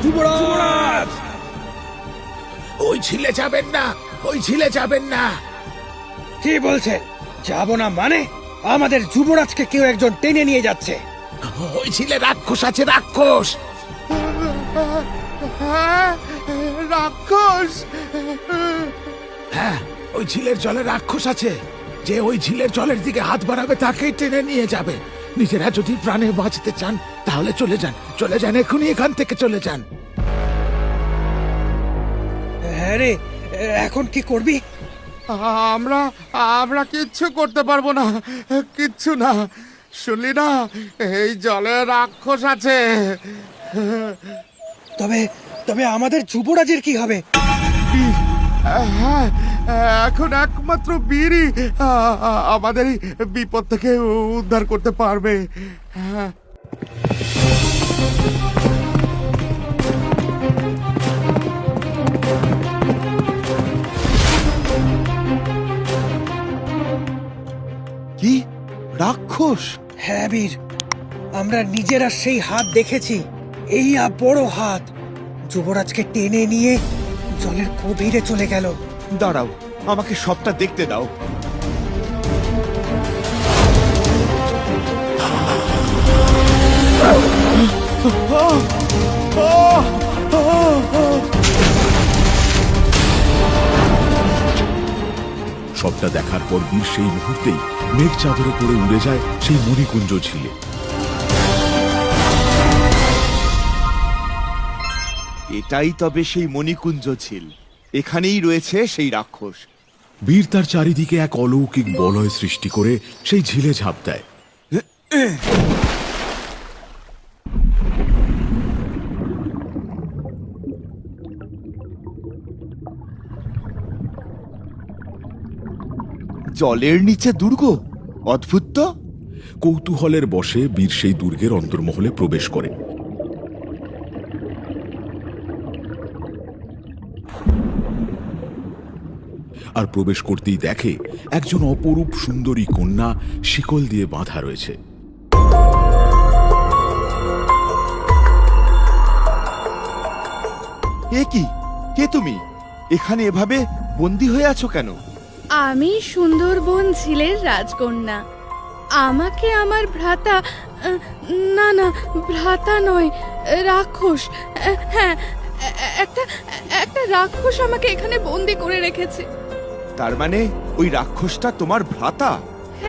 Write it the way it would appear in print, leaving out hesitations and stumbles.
যুবরাজ! ওই ছিলে যাবেন না, ওই ছিলে যাবেন না। কি বলছেন? যাব না মানে? আমাদের যুবরাজকে কেউ একজন টেনে নিয়ে যাচ্ছে। ওই ছিলে রাক্ষস আছে, রাক্ষস। রাক্ষস! হ্যাঁ, ওই ঝিলের জলে রাক্ষস আছে। যে ওই ঝিলের জলের দিকে হাত বাড়াবে তাকেই টেনে নিয়ে যাবে। নিজেরা যদি প্রাণে বাঁচতে চান তাহলে চলে যান, চলে যান, এখনই এখান থেকে চলে যান। হ্যাঁ রে, এখন কি করবি? আমরা আমরা কিচ্ছু করতে পারবো না, কিচ্ছু না। শুনলি না, এই জলে রাক্ষস আছে। তবে তবে আমাদের যুবরাজের কি হবে? হ্যাঁ, এখন একমাত্র বীরই আমাদের এই বিপদ থেকে উদ্ধার করতে পারবে। হ্যাঁ। কি রাক্ষস? হ্যাঁ বীর, আমরা নিজেরা সেই হাত দেখেছি। এই বড় হাত যুবরাজকে টেনে নিয়ে জলের গভীরে চলে গেল। দাঁড়াও, আমাকে সবটা দেখতে দাও। সবটা দেখার পর বীর সেই মুহূর্তেই মেঘ চাদরে করে উড়ে যায় সেই মণিকুঞ্জ ঝিলে। এটাই তবে সেই মণিকুঞ্জ ঝিল। এখানেই রয়েছে সেই রাক্ষস। বীর তার চারিদিকে এক অলৌকিক বলয় সৃষ্টি করে সেই ঝিলে ঝাঁপ দেয়। জলের নিচে দুর্গ, অদ্ভুত তো। কৌতূহলের বশে বীর সেই দুর্গের অন্তর্মহলে প্রবেশ করে। আর প্রবেশ করতেই দেখে একজন অপরূপ সুন্দরী কন্যা শিকল দিয়ে বাঁধা রয়েছে। এ কি? কে তুমি? এখানে এভাবে বন্দী হয়ে আছো কেন? আমি সুন্দরবন ঝিলের রাজকন্যা। আমাকে আমার ভ্রাতা, না না, ভ্রাতা নয়, রাক্ষস, হ্যাঁ, একটা একটা রাক্ষস আমাকে এখানে বন্দি করে রেখেছে। তার মানে ওই রাক্ষসটা তোমার ভ্রাতা?